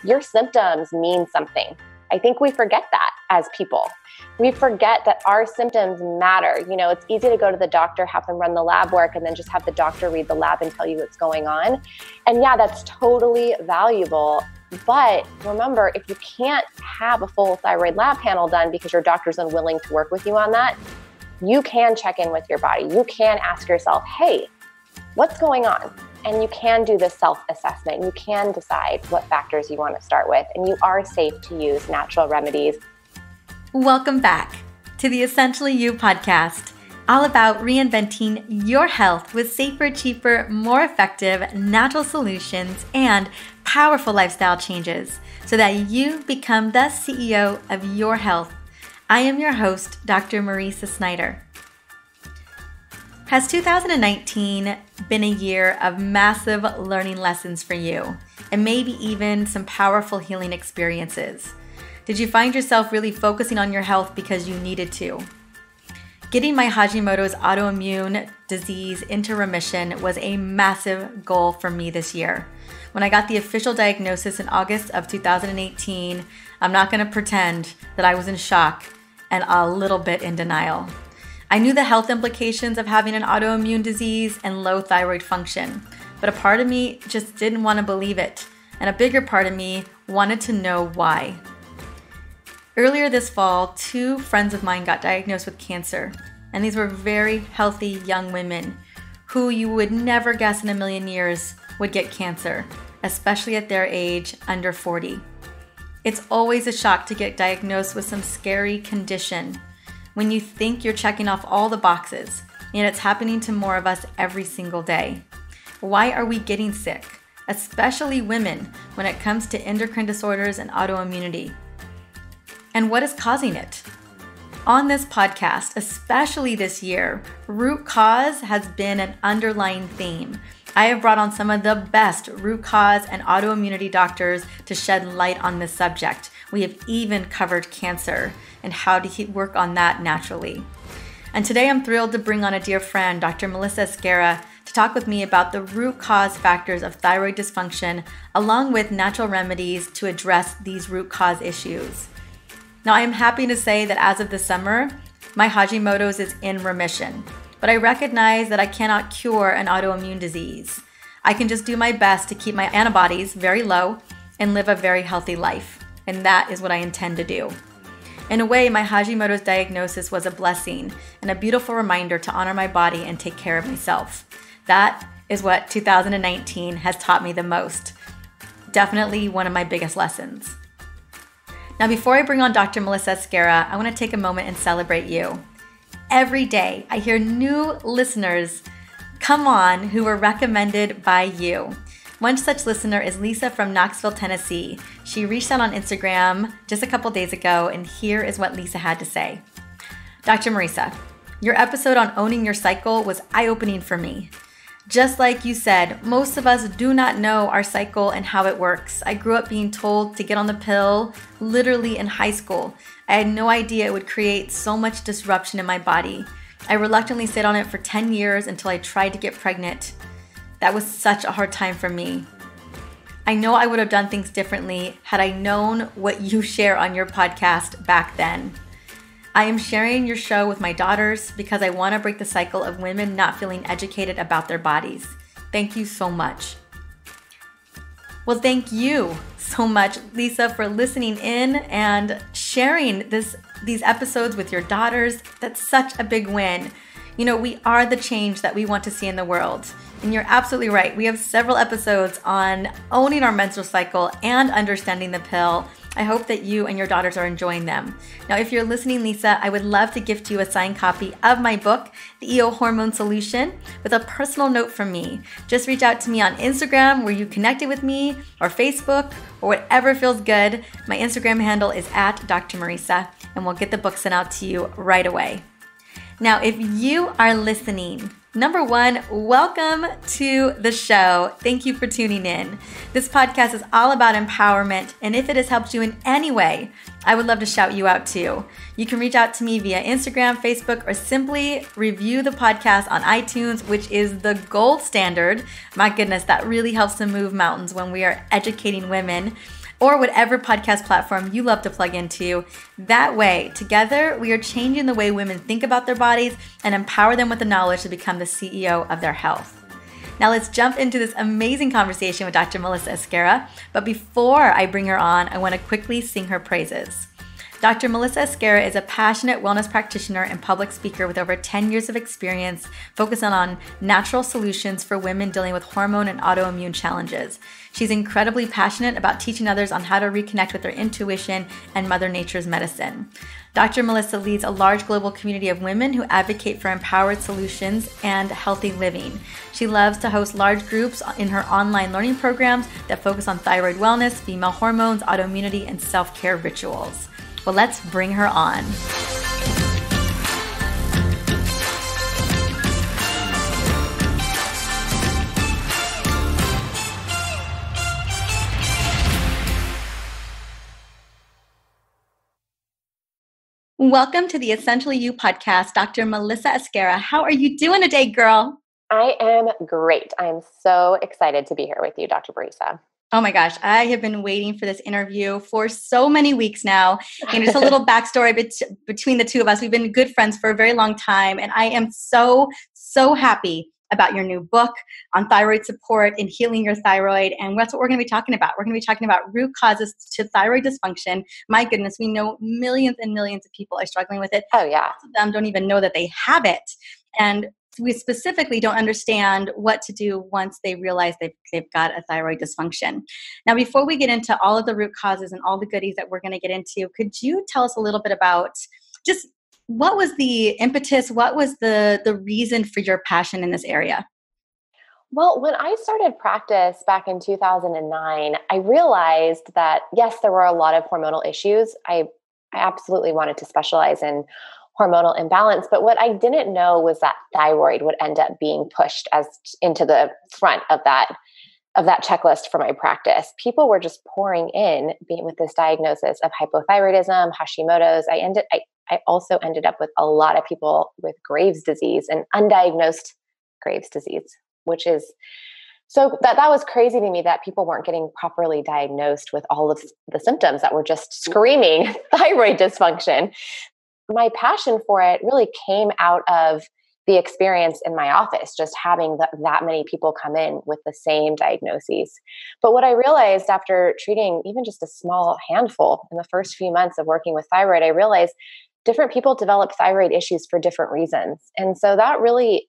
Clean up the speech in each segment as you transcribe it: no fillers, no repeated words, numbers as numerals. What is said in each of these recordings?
your symptoms mean something. I think we forget that as people. We forget that our symptoms matter. It's easy to go to the doctor, have them run the lab work, and then just have the doctor read the lab and tell you what's going on. And yeah, that's totally valuable. But remember, if you can't have a full thyroid lab panel done because your doctor's unwilling to work with you on that, you can check in with your body. You can ask yourself, hey, what's going on? And you can do this self-assessment. You can decide what factors you want to start with, and you are safe to use natural remedies. Welcome back to the Essentially You podcast, all about reinventing your health with safer, cheaper, more effective natural solutions and powerful lifestyle changes so that you become the CEO of your health. I am your host, Dr. Marisa Snyder. Has 2019 been a year of massive learning lessons for you and maybe even some powerful healing experiences? Did you find yourself really focusing on your health because you needed to? Getting my Hashimoto's autoimmune disease into remission was a massive goal for me this year. When I got the official diagnosis in August of 2018, I'm not going to pretend that I was in shock and a little bit in denial. I knew the health implications of having an autoimmune disease and low thyroid function, but a part of me just didn't want to believe it, and a bigger part of me wanted to know why. Earlier this fall, 2 friends of mine got diagnosed with cancer, and these were very healthy young women who you would never guess in a million years would get cancer, especially at their age, under 40. It's always a shock to get diagnosed with some scary condition when you think you're checking off all the boxes, and it's happening to more of us every single day. Why are we getting sick, especially women, when it comes to endocrine disorders and autoimmunity? And what is causing it? On this podcast, especially this year, root cause has been an underlying theme. I have brought on some of the best root cause and autoimmunity doctors to shed light on this subject. We have even covered cancer and how to work on that naturally. And today I'm thrilled to bring on a dear friend, Dr. Melissa Esguerra, to talk with me about the root cause factors of thyroid dysfunction, along with natural remedies to address these root cause issues. Now, I am happy to say that as of this summer, my Hashimoto's is in remission, but I recognize that I cannot cure an autoimmune disease. I can just do my best to keep my antibodies very low and live a very healthy life, and that is what I intend to do. In a way, my Hashimoto's diagnosis was a blessing and a beautiful reminder to honor my body and take care of myself. That is what 2019 has taught me the most. Definitely one of my biggest lessons. Now, before I bring on Dr. Melissa Esguerra, I want to take a moment and celebrate you. Every day, I hear new listeners come on who were recommended by you. One such listener is Lisa from Knoxville, Tennessee. She reached out on Instagram just a couple days ago, and here is what Lisa had to say. Dr. Marisa, your episode on owning your cycle was eye-opening for me. Just like you said, most of us do not know our cycle and how it works. I grew up being told to get on the pill literally in high school. I had no idea it would create so much disruption in my body. I reluctantly stayed on it for 10 years until I tried to get pregnant. That was such a hard time for me. I know I would have done things differently had I known what you share on your podcast back then. I am sharing your show with my daughters because I want to break the cycle of women not feeling educated about their bodies. Thank you so much. Well, thank you so much, Lisa, for listening in and sharing these episodes with your daughters. That's such a big win. You know, we are the change that we want to see in the world. And you're absolutely right. We have several episodes on owning our menstrual cycle and understanding the pill. I hope that you and your daughters are enjoying them. Now, if you're listening, Lisa, I would love to gift you a signed copy of my book, The EO Hormone Solution, with a personal note from me. Just reach out to me on Instagram where you connected with me, or Facebook, or whatever feels good. My Instagram handle is @DrMarisa, and we'll get the book sent out to you right away. Now, if you are listening, number one, welcome to the show. Thank you for tuning in. This podcast is all about empowerment, and if it has helped you in any way, I would love to shout you out too. You can reach out to me via Instagram, Facebook, or simply review the podcast on iTunes, which is the gold standard. My goodness, that really helps to move mountains when we are educating women. or whatever podcast platform you love to plug into. That way, together, we are changing the way women think about their bodies and empower them with the knowledge to become the CEO of their health. Now let's jump into this amazing conversation with Dr. Melissa Esguerra. But before I bring her on, I want to quickly sing her praises. Dr. Melissa Esguerra is a passionate wellness practitioner and public speaker with over 10 years of experience focusing on natural solutions for women dealing with hormone and autoimmune challenges. She's incredibly passionate about teaching others on how to reconnect with their intuition and Mother Nature's medicine. Dr. Melissa leads a large global community of women who advocate for empowered solutions and healthy living. She loves to host large groups in her online learning programs that focus on thyroid wellness, female hormones, autoimmunity, and self-care rituals. Well, let's bring her on. Welcome to the Essentially You podcast, Dr. Melissa Esguerra. How are you doing today, girl? I am great. I'm so excited to be here with you, Dr. Barisa. Oh my gosh, I have been waiting for this interview for so many weeks now. And just a little backstory between the two of us. We've been good friends for a very long time. And I am so happy about your new book on thyroid support and healing your thyroid. And that's what we're going to be talking about. We're going to be talking about root causes to thyroid dysfunction. My goodness, we know millions and millions of people are struggling with it. Oh, yeah. Most of them don't even know that they have it. And we specifically don't understand what to do once they realize they've got a thyroid dysfunction. Now, before we get into all of the root causes and all the goodies that we're going to get into, could you tell us a little bit about just what was the impetus? What was the reason for your passion in this area? Well, when I started practice back in 2009, I realized that, yes, there were a lot of hormonal issues. I absolutely wanted to specialize in hormonal imbalance. But what I didn't know was that thyroid would end up being pushed as into the front of that checklist for my practice. People were just pouring in being with this diagnosis of hypothyroidism, Hashimoto's. I also ended up with a lot of people with Graves' disease and undiagnosed Graves' disease, which is so that was crazy to me that people weren't getting properly diagnosed with all of the symptoms that were just screaming thyroid dysfunction. My passion for it really came out of the experience in my office, just having that many people come in with the same diagnoses. But what I realized after treating even just a small handful in the first few months of working with thyroid, I realized different people develop thyroid issues for different reasons. And so that really,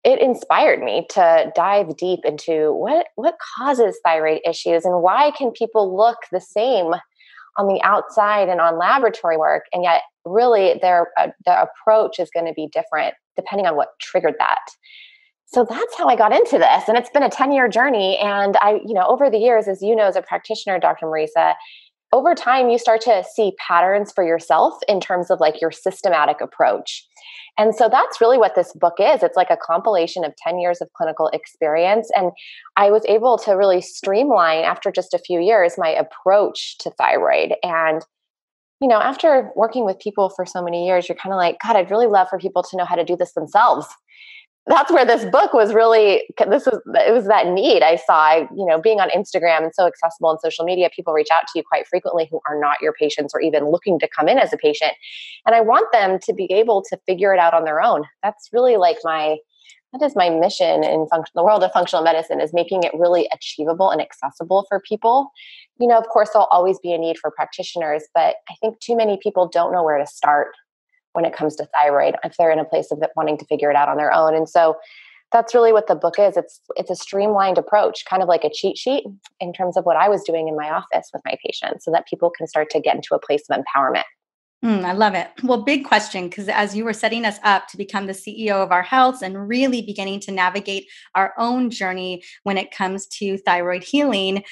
it inspired me to dive deep into what causes thyroid issues and why can people look the same on the outside and on laboratory work, and yet really their approach is going to be different depending on what triggered that. So that's how I got into this, and it's been a 10-year journey. And I, over the years, as you know, as a practitioner, Dr. Marisa, over time you start to see patterns for yourself in terms of like your systematic approach. And so that's really what this book is. It's like a compilation of 10 years of clinical experience. And I was able to really streamline after just a few years my approach to thyroid. And, after working with people for so many years, you're kind of like, God, I'd really love for people to know how to do this themselves. That's where this book was really, it was that need I saw, being on Instagram and so accessible on social media, people reach out to you quite frequently who are not your patients or even looking to come in as a patient. And I want them to be able to figure it out on their own. That's really like that is my mission in the world of functional medicine, is making it really achievable and accessible for people. Of course, there'll always be a need for practitioners, but I think too many people don't know where to start when it comes to thyroid, if they're in a place of wanting to figure it out on their own. And so that's really what the book is. It's a streamlined approach, kind of like a cheat sheet in terms of what I was doing in my office with my patients so that people can start to get into a place of empowerment. I love it. Well, big question, because as you were setting us up to become the CEO of our health and really beginning to navigate our own journey when it comes to thyroid healing,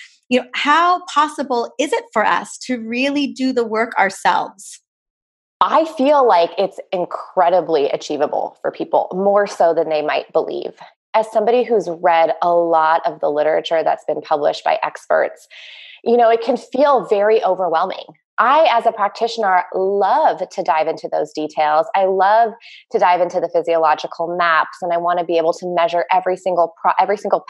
how possible is it for us to really do the work ourselves? I feel like it's incredibly achievable for people, more so than they might believe. As somebody who's read a lot of the literature that's been published by experts, it can feel very overwhelming. I, as a practitioner, love to dive into those details. I love to dive into the physiological maps, and I want to be able to measure every single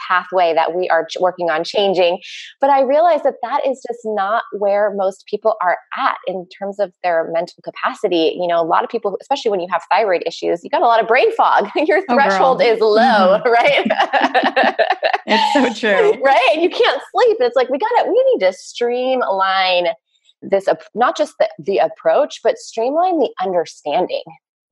pathway that we are working on changing. But I realize that that is just not where most people are at in terms of their mental capacity. You know, a lot of people, especially when you have thyroid issues, you got a lot of brain fog. Your threshold is low, right? It's so true. Right? You can't sleep. It's like, we need to streamline this, not just the approach, but streamline the understanding.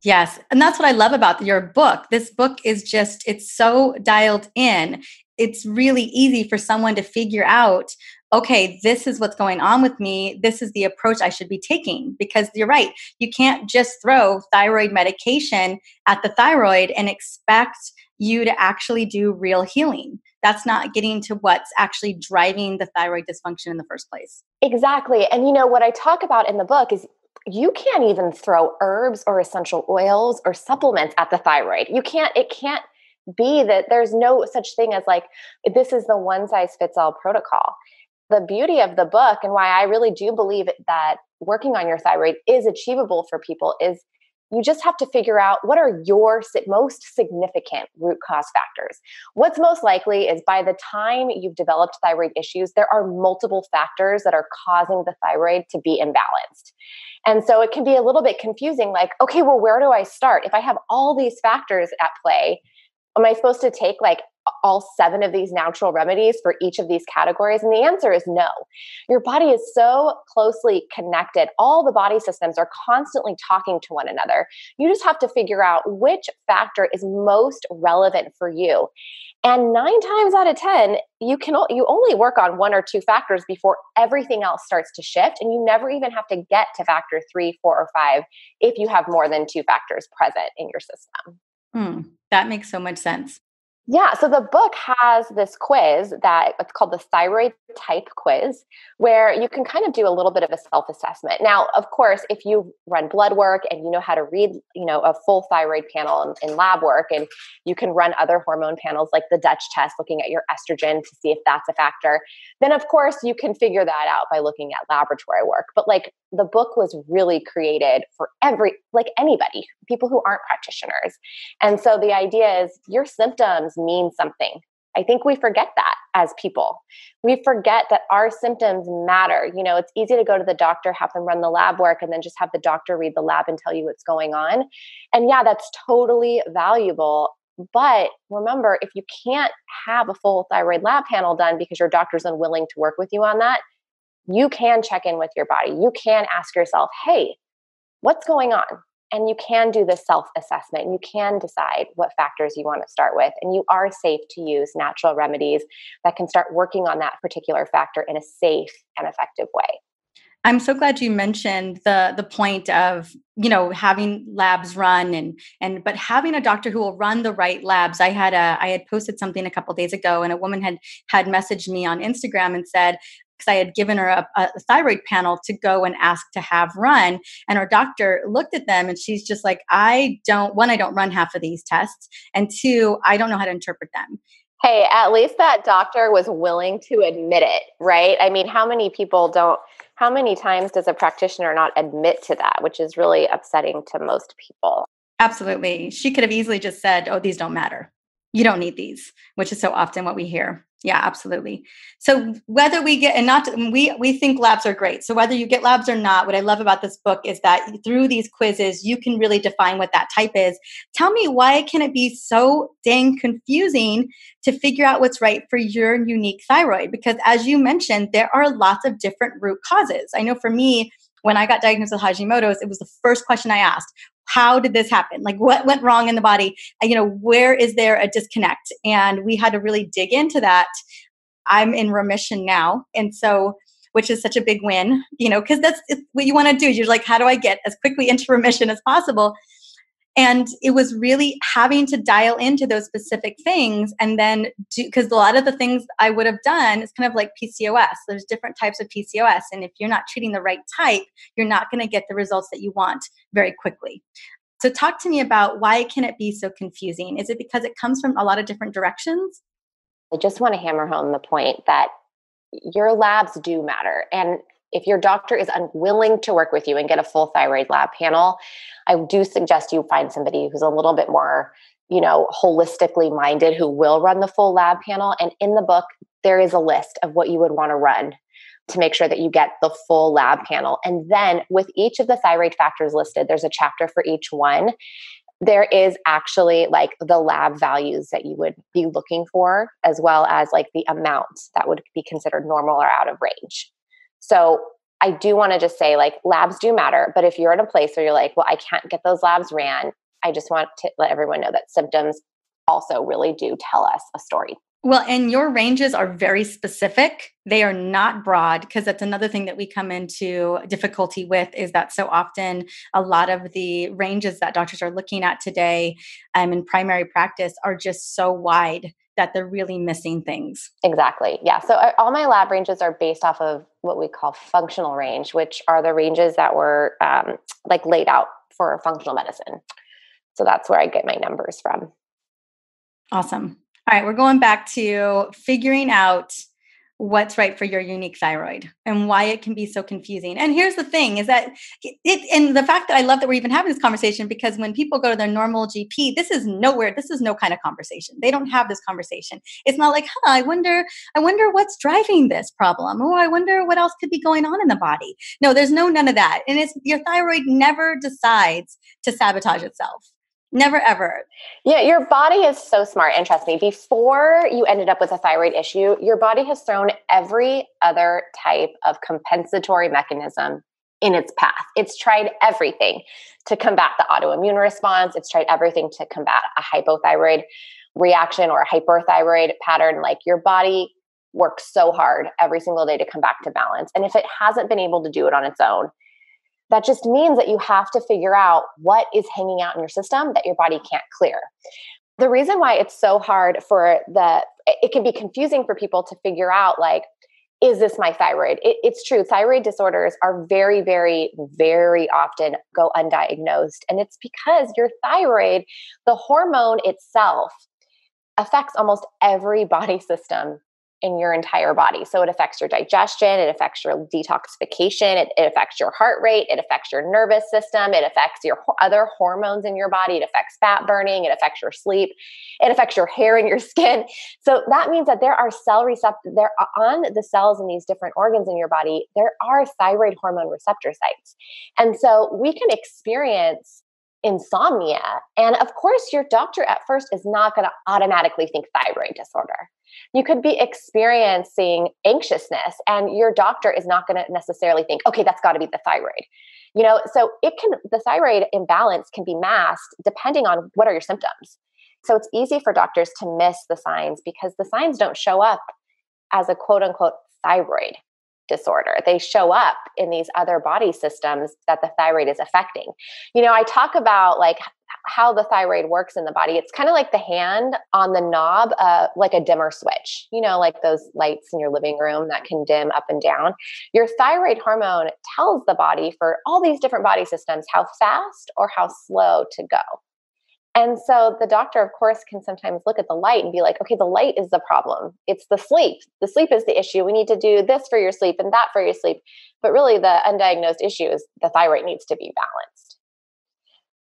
Yes. And that's what I love about your book. This book is just, it's so dialed in. It's really easy for someone to figure out, okay, this is what's going on with me. This is the approach I should be taking. Because you're right. You can't just throw thyroid medication at the thyroid and expect you to actually do real healing. That's not getting to what's actually driving the thyroid dysfunction in the first place. Exactly. And you know, what I talk about in the book is you can't even throw herbs or essential oils or supplements at the thyroid. It can't be that there's no such thing as like, this is the one size fits all protocol. The beauty of the book, and why I really do believe that working on your thyroid is achievable for people, is you just have to figure out what are your most significant root cause factors. What's most likely is by the time you've developed thyroid issues, there are multiple factors that are causing the thyroid to be imbalanced. And so it can be a little bit confusing, like, okay, well, where do I start? If I have all these factors at play, am I supposed to take like all 7 of these natural remedies for each of these categories? And the answer is no. Your body is so closely connected. All the body systems are constantly talking to one another. You just have to figure out which factor is most relevant for you. And 9 times out of 10, you only work on 1 or 2 factors before everything else starts to shift. And you never even have to get to factor 3, 4, or 5 if you have more than 2 factors present in your system. That makes so much sense. Yeah, so the book has this quiz that it's called the Thyroid Type Quiz, where you can kind of do a little bit of a self-assessment. Now, of course, if you run blood work and you know how to read, a full thyroid panel in lab work, and you can run other hormone panels like the Dutch test, looking at your estrogen to see if that's a factor, then of course you can figure that out by looking at laboratory work. But like, the book was really created for anybody, people who aren't practitioners. And so the idea is your symptoms mean something. I think we forget that as people. We forget that our symptoms matter. You know, it's easy to go to the doctor, have them run the lab work, and then just have the doctor read the lab and tell you what's going on. And yeah, that's totally valuable. But remember, if you can't have a full thyroid lab panel done because your doctor's unwilling to work with you on that, you can check in with your body. You can ask yourself, hey, what's going on? And you can do this self-assessment. You can decide what factors you want to start with. And you are safe to use natural remedies that can start working on that particular factor in a safe and effective way. I'm so glad you mentioned the point of, having labs run but having a doctor who will run the right labs. I had posted something a couple of days ago, and a woman had messaged me on Instagram and said, because I had given her a thyroid panel to go and ask to have run. And her doctor looked at them and she's just like, I don't run half of these tests. And 2, I don't know how to interpret them. Hey, at least that doctor was willing to admit it, right? I mean, how many times does a practitioner not admit to that, which is really upsetting to most people? Absolutely. She could have easily just said, oh, these don't matter. You don't need these, which is so often what we hear. Yeah, absolutely. So whether we get, we think labs are great. So whether you get labs or not, what I love about this book is that through these quizzes, you can really define what that type is. Tell me, why can it be so dang confusing to figure out what's right for your unique thyroid? Because as you mentioned, there are lots of different root causes. I know for me, when I got diagnosed with Hashimoto's, it was the first question I asked. How did this happen? Like, what went wrong in the body? Where is there a disconnect? And we had to really dig into that. I'm in remission now. And so, which is such a big win, because that's what you want to do. You're like, how do I get as quickly into remission as possible? And it was really having to dial into those specific things, and then because a lot of the things I would have done is kind of like PCOS. There's different types of PCOS. And if you're not treating the right type, you're not going to get the results that you want very quickly. So talk to me about, why can it be so confusing? Is it because it comes from a lot of different directions? I just want to hammer home the point that your labs do matter. And If your doctor is unwilling to work with you and get a full thyroid lab panel, I do suggest you find somebody who's a little bit more, holistically minded, who will run the full lab panel. And in the book, there is a list of what you would want to run to make sure that you get the full lab panel. And then with each of the thyroid factors listed, there's a chapter for each one. There is actually like the lab values that you would be looking for, as well as like the amounts that would be considered normal or out of range. So I do want to just say, like, labs do matter, but if you're in a place where you're like, well, I can't get those labs ran, I just want to let everyone know that symptoms also really do tell us a story. Well, and your ranges are very specific. They are not broad, because that's another thing that we come into difficulty with, is that so often a lot of the ranges that doctors are looking at today in primary practice are just so wide that they're really missing things. Exactly. Yeah. So all my lab ranges are based off of what we call functional range, which are the ranges that were like laid out for functional medicine. So that's where I get my numbers from. Awesome. All right, we're going back to figuring out what's right for your unique thyroid and why it can be so confusing. And here's the thing, is that and the fact that I love that we're even having this conversation, because when people go to their normal GP, this is no kind of conversation. They don't have this conversation. It's not like, I wonder what's driving this problem. Oh, I wonder what else could be going on in the body. No, there's none of that. And your thyroid never decides to sabotage itself. Never, ever. Yeah, your body is so smart. And trust me, before you ended up with a thyroid issue, your body has thrown every other type of compensatory mechanism in its path. It's tried everything to combat the autoimmune response. It's tried everything to combat a hypothyroid reaction or a hyperthyroid pattern. Like, your body works so hard every single day to come back to balance. And if it hasn't been able to do it on its own, that just means that you have to figure out what is hanging out in your system that your body can't clear. The reason why it's so hard it can be confusing for people to figure out, like, is this my thyroid? It's true. Thyroid disorders are very, very, very often go undiagnosed. And it's because your thyroid, the hormone itself, affects almost every body system in your entire body. So it affects your digestion, it affects your detoxification, it affects your heart rate, it affects your nervous system, it affects your other hormones in your body, it affects fat burning, it affects your sleep, it affects your hair and your skin. So that means that there are cell receptors, there on the cells in these different organs in your body, there are thyroid hormone receptor sites. And so we can experience insomnia. And of course, your doctor at first is not going to automatically think thyroid disorder. You could be experiencing anxiousness, and your doctor is not going to necessarily think, okay, that's got to be the thyroid. So the thyroid imbalance can be masked depending on what are your symptoms. So it's easy for doctors to miss the signs because the signs don't show up as a quote unquote thyroid disorder. They show up in these other body systems that the thyroid is affecting. I talk about like how the thyroid works in the body. It's kind of like the hand on the knob, like a dimmer switch, like those lights in your living room that can dim up and down. Your thyroid hormone tells the body, for all these different body systems, how fast or how slow to go. And so the doctor, of course, can sometimes look at the light and be like, okay, the light is the problem. It's the sleep. The sleep is the issue. We need to do this for your sleep and that for your sleep. But really the undiagnosed issue is the thyroid needs to be balanced.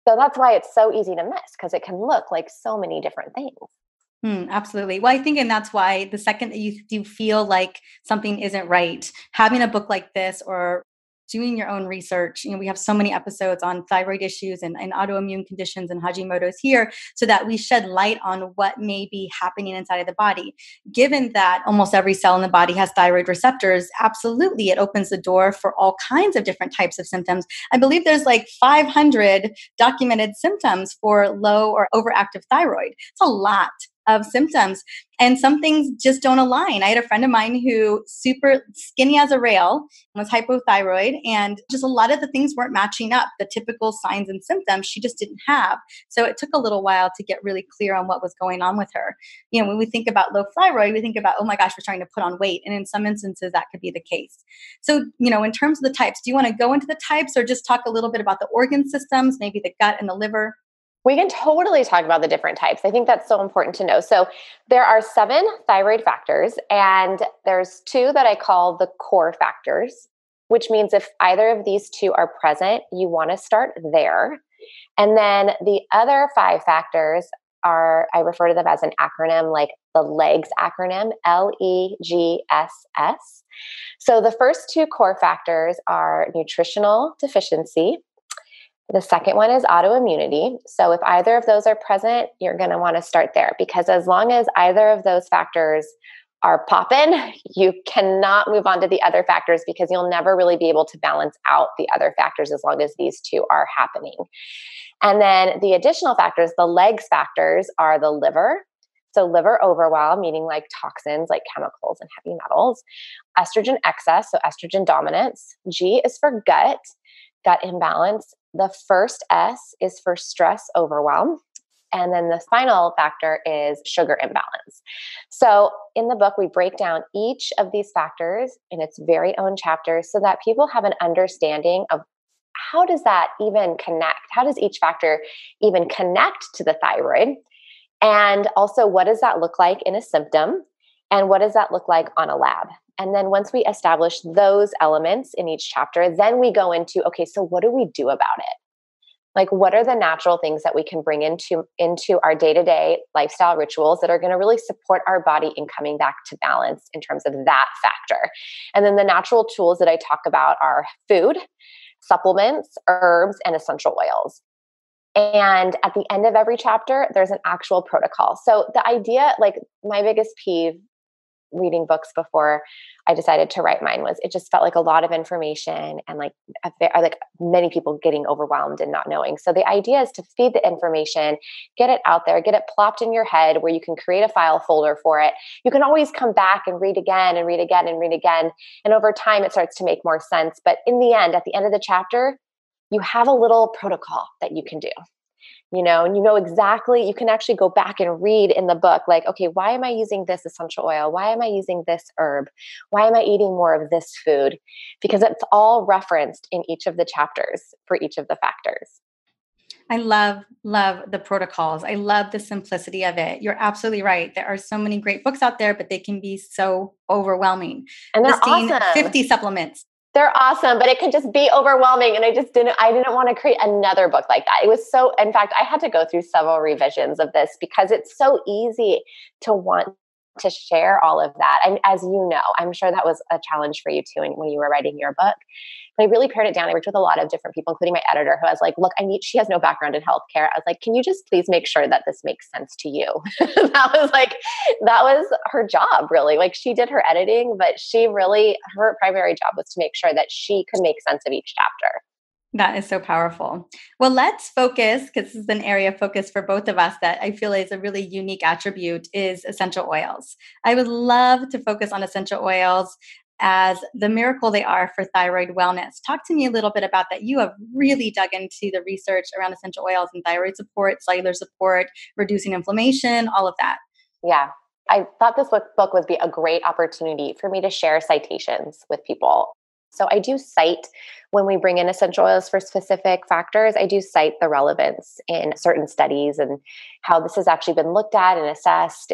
So that's why it's so easy to miss, because it can look like so many different things. Absolutely. Well, I think, and that's why the second that you feel like something isn't right, having a book like this or doing your own research, we have so many episodes on thyroid issues and autoimmune conditions and Hashimoto's here, so that we shed light on what may be happening inside of the body. Given that almost every cell in the body has thyroid receptors, absolutely, it opens the door for all kinds of different types of symptoms. I believe there's like 500 documented symptoms for low or overactive thyroid. It's a lot of symptoms. And some things just don't align. I had a friend of mine who super skinny as a rail, was hypothyroid, and just a lot of the things weren't matching up. The typical signs and symptoms she just didn't have. So it took a little while to get really clear on what was going on with her. When we think about low thyroid, we think about, oh my gosh, we're trying to put on weight. And in some instances that could be the case. So, in terms of the types, do you want to go into the types or just talk a little bit about the organ systems, maybe the gut and the liver? We can totally talk about the different types. I think that's so important to know. So there are 7 thyroid factors, and there's 2 that I call the core factors. which means if either of these two are present, you want to start there. And then the other 5 factors are, I refer to them as an acronym, like the LEGS acronym, LEGSS. So the first 2 core factors are nutritional deficiency. The second one is autoimmunity. So if either of those are present, you're going to want to start there, because as long as either of those factors are popping, you cannot move on to the other factors, because you'll never really be able to balance out the other factors as long as these 2 are happening. And then the additional factors, the LEGS factors, are the liver. So liver overwhelm, meaning like toxins, like chemicals and heavy metals. Estrogen excess, so estrogen dominance. G is for gut imbalance. The first S is for stress overwhelm. And then the final factor is sugar imbalance. So in the book, we break down each of these factors in its very own chapter so that people have an understanding of how does that even connect? How does each factor even connect to the thyroid? And also, what does that look like in a symptom? And what does that look like on a lab? And then once we establish those elements in each chapter, then we go into, okay, so what do we do about it? Like, what are the natural things that we can bring into our day-to-day lifestyle rituals that are going to really support our body in coming back to balance in terms of that factor? And then the natural tools that I talk about are food, supplements, herbs, and essential oils. And at the end of every chapter, there's an actual protocol. So the idea, like my biggest peeve reading books before I decided to write mine, was it just felt like a lot of information and like many people getting overwhelmed and not knowing. So the idea is to feed the information, get it out there, get it plopped in your head where you can create a file folder for it. You can always come back and read again and read again and read again. And over time, it starts to make more sense. But in the end, at the end of the chapter, you have a little protocol that you can do. And you know exactly, you can actually go back and read in the book, like, okay, why am I using this essential oil? Why am I using this herb? Why am I eating more of this food? Because it's all referenced in each of the chapters for each of the factors. I love the protocols. I love the simplicity of it. You're absolutely right. There are so many great books out there, but they can be so overwhelming. And they're awesome. 50 supplements. They're awesome, but it could just be overwhelming. And I didn't want to create another book like that. It was so, in fact, I had to go through several revisions of this because it's so easy to want to share all of that. And as you know, I'm sure that was a challenge for you too when you were writing your book. But I really pared it down. I worked with a lot of different people, including my editor, who was like, look, she has no background in healthcare. I was like, can you just please make sure that this makes sense to you? that was her job, really. Like, she did her editing, but her primary job was to make sure that she could make sense of each chapter. That is so powerful. Well, let's focus, because this is an area of focus for both of us that I feel is a really unique attribute, is essential oils. I would love to focus on essential oils as the miracle they are for thyroid wellness. Talk to me a little bit about that. You have really dug into the research around essential oils and thyroid support, cellular support, reducing inflammation, all of that. Yeah. I thought this book would be a great opportunity for me to share citations with people. So I do cite, when we bring in essential oils for specific factors, I do cite the relevance in certain studies and how this has actually been looked at and assessed.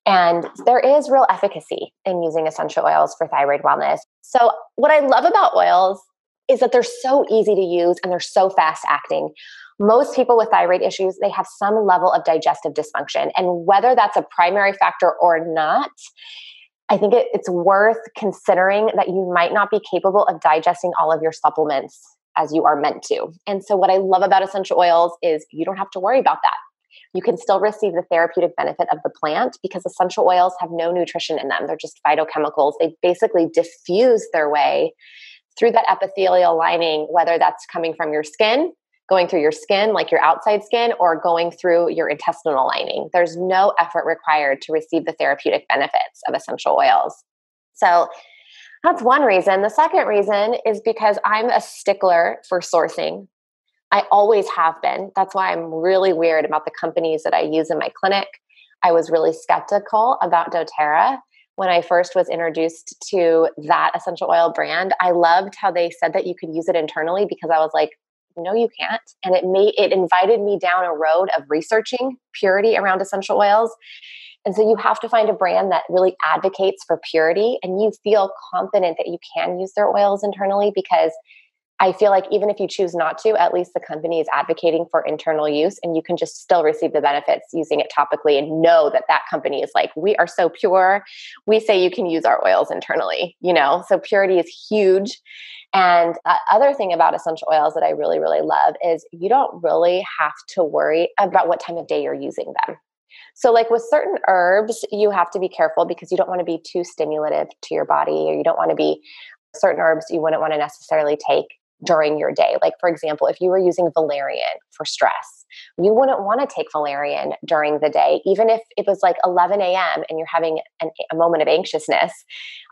And there is real efficacy in using essential oils for thyroid wellness. So what I love about oils is that they're so easy to use and they're so fast acting. Most people with thyroid issues, they have some level of digestive dysfunction. And whether that's a primary factor or not, I think it's worth considering that you might not be capable of digesting all of your supplements as you are meant to. And so what I love about essential oils is you don't have to worry about that. You can still receive the therapeutic benefit of the plant because essential oils have no nutrition in them. They're just phytochemicals. They basically diffuse their way through that epithelial lining, whether that's coming from your skin, going through your skin, like your outside skin, or going through your intestinal lining. There's no effort required to receive the therapeutic benefits of essential oils. So that's one reason. The second reason is because I'm a stickler for sourcing. I always have been. That's why I'm really weird about the companies that I use in my clinic. I was really skeptical about doTERRA when I first was introduced to that essential oil brand. I loved how they said that you could use it internally because I was like, no, you can't. And it invited me down a road of researching purity around essential oils. And so you have to find a brand that really advocates for purity and you feel confident that you can use their oils internally, because I feel like even if you choose not to, at least the company is advocating for internal use and you can just still receive the benefits using it topically and know that that company is like, we are so pure. We say you can use our oils internally, so purity is huge. And the other thing about essential oils that I really, really love is you don't really have to worry about what time of day you're using them. So like with certain herbs, you have to be careful because you don't want to be too stimulative to your body, or you don't want to be certain herbs you wouldn't want to necessarily take during your day. Like, for example, if you were using valerian for stress, you wouldn't want to take valerian during the day, even if it was like 11 a.m. and you're having a moment of anxiousness.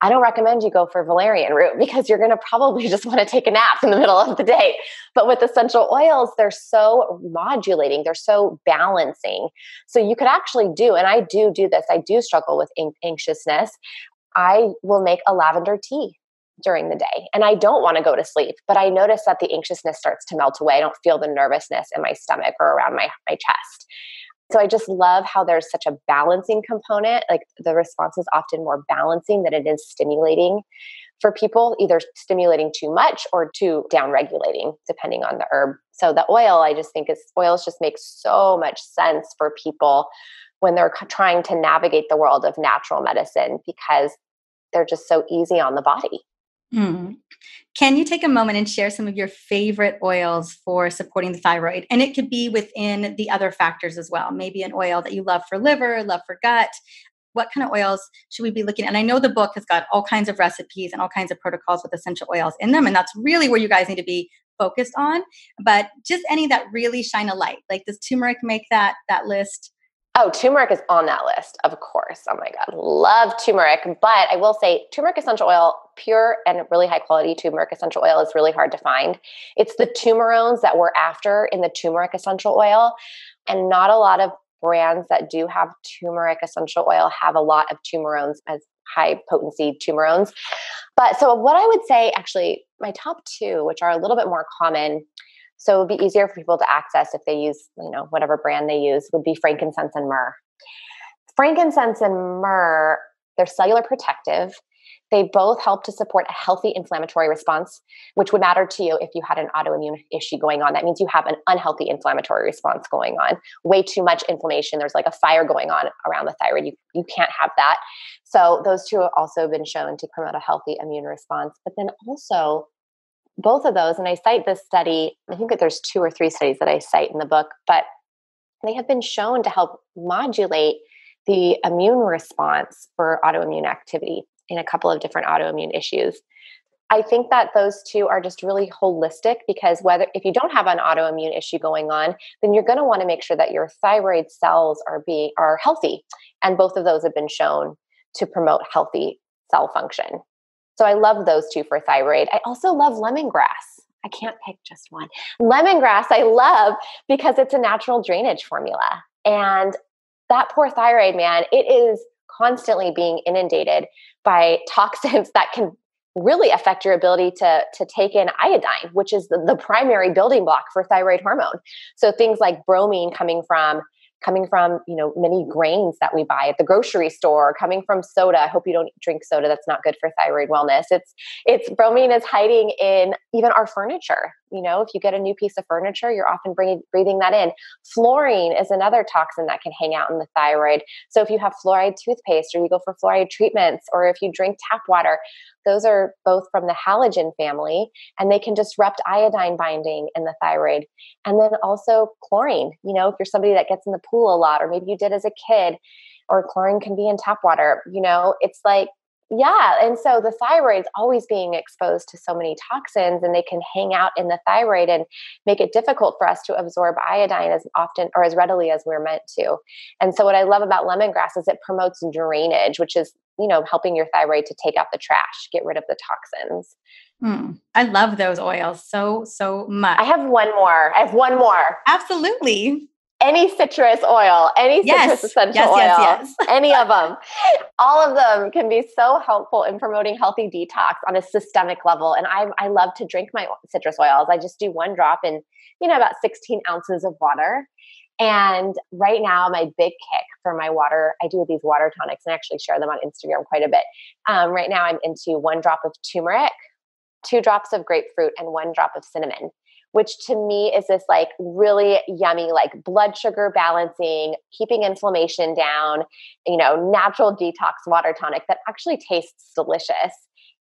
I don't recommend you go for valerian root because you're going to probably just want to take a nap in the middle of the day. But with essential oils, they're so modulating, they're so balancing. So you could actually do, and I do this, I do struggle with anxiousness. I will make a lavender tea during the day. And I don't want to go to sleep, but I notice that the anxiousness starts to melt away. I don't feel the nervousness in my stomach or around my chest. So I just love how there's such a balancing component. Like the response is often more balancing than it is stimulating for people, either stimulating too much or too down-regulating, depending on the herb. So the oil, I just think oils just make so much sense for people when they're trying to navigate the world of natural medicine, because they're just so easy on the body. Mm. Can you take a moment and share some of your favorite oils for supporting the thyroid? And it could be within the other factors as well. Maybe an oil that you love for liver, love for gut. What kind of oils should we be looking at? And I know the book has got all kinds of recipes and all kinds of protocols with essential oils in them. And that's really where you guys need to be focused on. But just any that really shine a light. Like, does turmeric make that list? Oh, turmeric is on that list, of course. Oh my God, love turmeric. But I will say turmeric essential oil, pure and really high quality turmeric essential oil is really hard to find. It's the turmerones that we're after in the turmeric essential oil. And not a lot of brands that do have turmeric essential oil have a lot of turmerones as high potency turmerones. But so what I would say, actually, my top two, which are a little bit more common, so it would be easier for people to access if they use, whatever brand they use, would be frankincense and myrrh. Frankincense and myrrh, they're cellular protective. They both help to support a healthy inflammatory response, which would matter to you if you had an autoimmune issue going on. That means you have an unhealthy inflammatory response going on. Way too much inflammation. There's like a fire going on around the thyroid. You can't have that. So those two have also been shown to promote a healthy immune response. But then also, both of those, and I cite this study, I think that there's 2 or 3 studies that I cite in the book, but they have been shown to help modulate the immune response for autoimmune activity in a couple of different autoimmune issues. I think that those two are just really holistic, because if you don't have an autoimmune issue going on, then you're going to want to make sure that your thyroid cells are healthy. And both of those have been shown to promote healthy cell function. So I love those two for thyroid. I also love lemongrass. I can't pick just one. Lemongrass I love because it's a natural drainage formula. And that poor thyroid, man, it is constantly being inundated by toxins that can really affect your ability to take in iodine, which is the primary building block for thyroid hormone. So things like bromine coming from many grains that we buy at the grocery store, coming from soda. I hope you don't drink soda. That's not good for thyroid wellness. It's bromine is hiding in even our furniture. If you get a new piece of furniture, you're often breathing that in. Fluorine is another toxin that can hang out in the thyroid. So if you have fluoride toothpaste, or you go for fluoride treatments, or if you drink tap water, those are both from the halogen family, and they can disrupt iodine binding in the thyroid. And then also chlorine, if you're somebody that gets in the pool a lot, or maybe you did as a kid, or chlorine can be in tap water, it's like, yeah. And so the thyroid is always being exposed to so many toxins, and they can hang out in the thyroid and make it difficult for us to absorb iodine as often or as readily as we're meant to. And so what I love about lemongrass is it promotes drainage, which is, helping your thyroid to take out the trash, get rid of the toxins. I love those oils so much. I have one more. Absolutely. Any citrus oil, citrus essential oil, yes. Any of them. All of them can be so helpful in promoting healthy detox on a systemic level. And I love to drink my citrus oils. I just do 1 drop in, about 16 ounces of water. And right now, my big kick for my water, I do these water tonics and I actually share them on Instagram quite a bit. Right now, I'm into 1 drop of turmeric, 2 drops of grapefruit, and 1 drop of cinnamon, which to me is this like really yummy, like blood sugar balancing, keeping inflammation down, natural detox water tonic that actually tastes delicious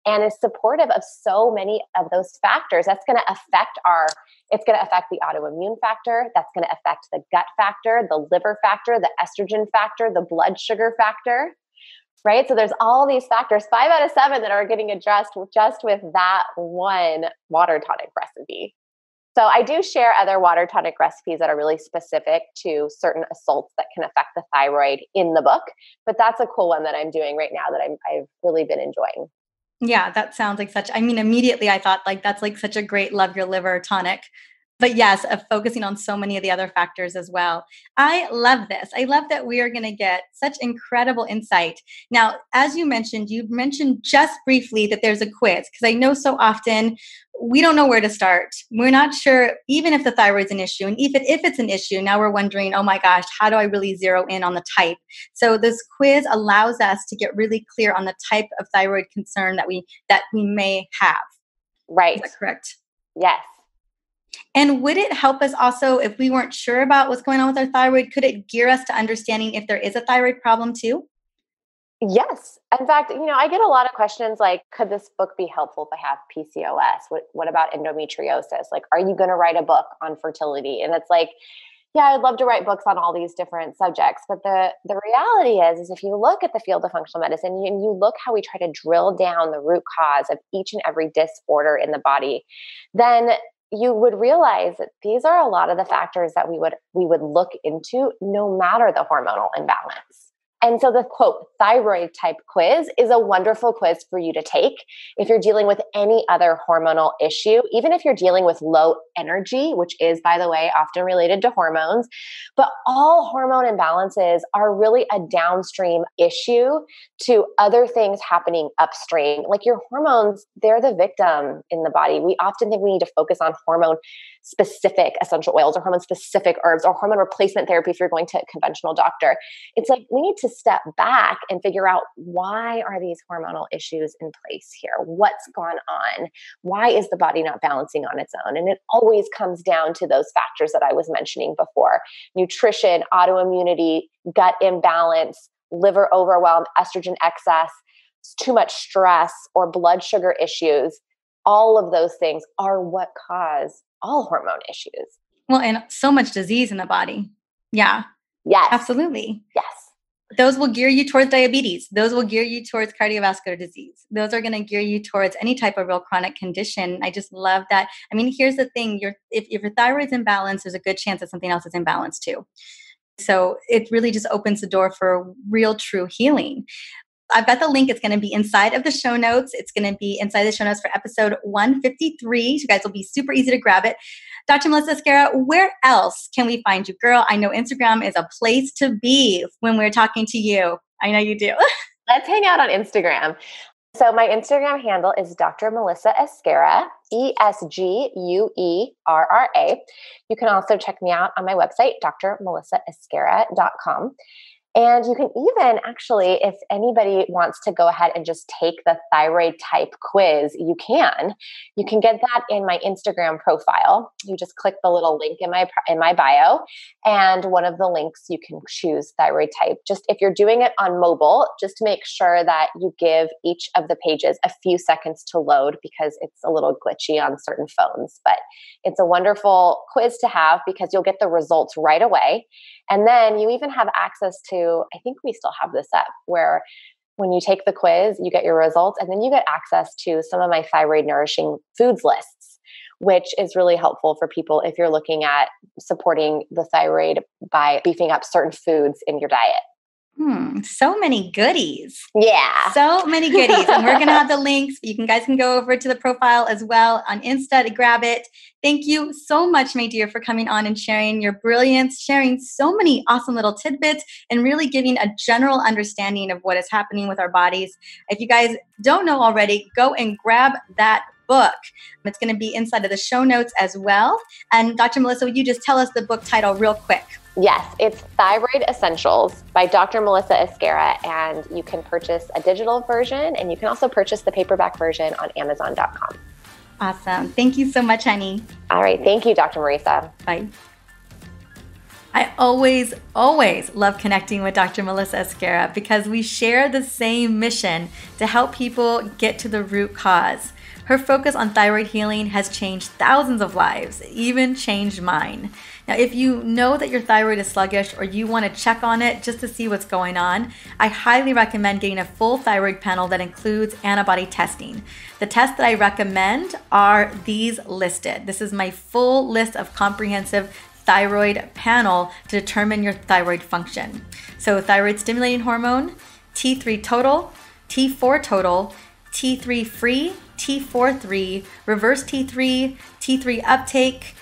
and is supportive of so many of those factors. That's going to affect it's going to affect the autoimmune factor. That's going to affect the gut factor, the liver factor, the estrogen factor, the blood sugar factor, right? So there's all these factors, 5 out of 7 that are getting addressed just with that one water tonic recipe. So I do share other water tonic recipes that are really specific to certain assaults that can affect the thyroid in the book. But that's a cool one that I'm doing right now that I've really been enjoying. Yeah, that sounds like immediately I thought like that's like such a great love your liver tonic. But yes, of focusing on so many of the other factors as well. I love this. I love that we are going to get such incredible insight. Now, as you mentioned just briefly that there's a quiz, because I know so often we don't know where to start. We're not sure even if the thyroid's an issue. And if it's an issue, now we're wondering, oh my gosh, how do I really zero in on the type? So this quiz allows us to get really clear on the type of thyroid concern that we may have. Right. Is that correct? Yes. And would it help us also, if we weren't sure about what's going on with our thyroid, could it gear us to understanding if there is a thyroid problem too? Yes. In fact, I get a lot of questions like, could this book be helpful if I have PCOS? What about endometriosis? Like, are you going to write a book on fertility? And it's like, yeah, I'd love to write books on all these different subjects. But the reality is if you look at the field of functional medicine and you look how we try to drill down the root cause of each and every disorder in the body, then you would realize that these are a lot of the factors that we would look into no matter the hormonal imbalance. And so the quote thyroid type quiz is a wonderful quiz for you to take if you're dealing with any other hormonal issue, even if you're dealing with low energy, which is, by the way, often related to hormones. But all hormone imbalances are really a downstream issue to other things happening upstream. Like your hormones, they're the victim in the body. We often think we need to focus on hormone specific essential oils or hormone specific herbs or hormone replacement therapy if you're going to a conventional doctor. It's like we need to step back and figure out, why are these hormonal issues in place here? What's gone on? Why is the body not balancing on its own? And it always comes down to those factors that I was mentioning before: nutrition, autoimmunity, gut imbalance, liver overwhelm, estrogen excess, too much stress, or blood sugar issues. All of those things are what cause all hormone issues. Well, and so much disease in the body. Yeah. Yes. Absolutely. Yes. Those will gear you towards diabetes. Those will gear you towards cardiovascular disease. Those are going to gear you towards any type of real chronic condition. I just love that. I mean, here's the thing. If your thyroid's imbalanced, there's a good chance that something else is imbalanced too. So it really just opens the door for real, true healing. I've got the link. It's going to be inside of the show notes. It's going to be inside the show notes for episode 153. So you guys will be super easy to grab it. Dr. Melissa Esguerra, where else can we find you? Girl, I know Instagram is a place to be when we're talking to you. I know you do. Let's hang out on Instagram. So my Instagram handle is Dr. Melissa Esguerra, Esguerra. You can also check me out on my website, drmelissaesguerra.com. And you can even actually, if anybody wants to go ahead and just take the thyroid type quiz, you can get that in my Instagram profile. You just click the little link in my bio, and one of the links you can choose thyroid type. Just if you're doing it on mobile, just to make sure that you give each of the pages a few seconds to load because it's a little glitchy on certain phones. But it's a wonderful quiz to have because you'll get the results right away. And then you even have access to, I think we still have this up, where when you take the quiz, you get your results, and then you get access to some of my thyroid nourishing foods lists, which is really helpful for people if you're looking at supporting the thyroid by beefing up certain foods in your diet. So many goodies. Yeah. So many goodies. And we're going to have the links. You guys can go over to the profile as well on Insta to grab it. Thank you so much, my dear, for coming on and sharing your brilliance, sharing so many awesome little tidbits, and really giving a general understanding of what is happening with our bodies. If you guys don't know already, go and grab that book. It's going to be inside of the show notes as well. And Dr. Melissa, will you just tell us the book title real quick? Yes, it's Thyroid Essentials by Dr. Melissa Esguerra, and you can purchase a digital version, and you can also purchase the paperback version on Amazon.com. Awesome. Thank you so much, honey. All right. Thank you, Dr. Marisa. Bye. I always love connecting with Dr. Melissa Esguerra because we share the same mission to help people get to the root cause. Her focus on thyroid healing has changed thousands of lives, even changed mine. Now, if you know that your thyroid is sluggish or you want to check on it just to see what's going on, I highly recommend getting a full thyroid panel that includes antibody testing. The tests that I recommend are these listed. This is my full list of comprehensive thyroid panel to determine your thyroid function. So thyroid stimulating hormone, T3 total, T4 total, T3 free, T4-3, reverse T3, T3 uptake,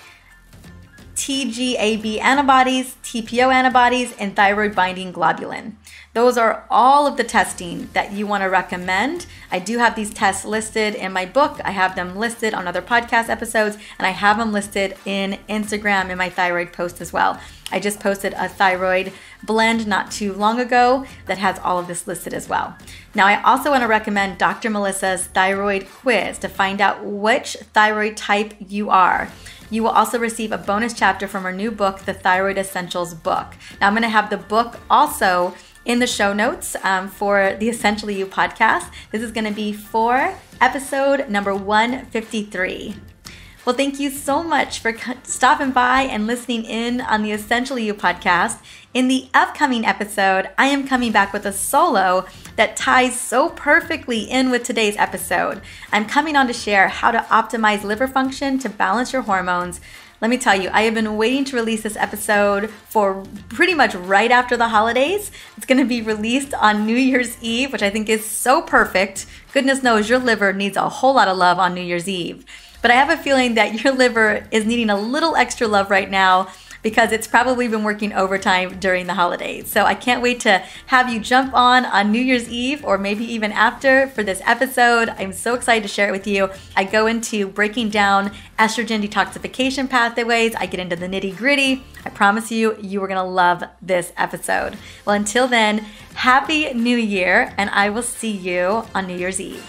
TGAB antibodies, TPO antibodies, and thyroid binding globulin. Those are all of the testing that you want to recommend. I do have these tests listed in my book. I have them listed on other podcast episodes, and I have them listed in Instagram in my thyroid post as well. I just posted a thyroid blend not too long ago that has all of this listed as well. Now, I also want to recommend Dr. Melissa's thyroid quiz to find out which thyroid type you are. You will also receive a bonus chapter from her new book, the Thyroid Essentials book. Now, I'm going to have the book also in the show notes for the Essentially You podcast. This is going to be for episode number 153. Well, thank you so much for stopping by and listening in on the Essentially You podcast. In the upcoming episode, I am coming back with a solo that ties so perfectly in with today's episode. I'm coming on to share how to optimize liver function to balance your hormones. Let me tell you, I have been waiting to release this episode for pretty much right after the holidays. It's going to be released on New Year's Eve, which I think is so perfect. Goodness knows your liver needs a whole lot of love on New Year's Eve. But I have a feeling that your liver is needing a little extra love right now because it's probably been working overtime during the holidays. So I can't wait to have you jump on New Year's Eve or maybe even after for this episode. I'm so excited to share it with you. I go into breaking down estrogen detoxification pathways. I get into the nitty gritty. I promise you, you are gonna love this episode. Well, until then, Happy New Year, and I will see you on New Year's Eve.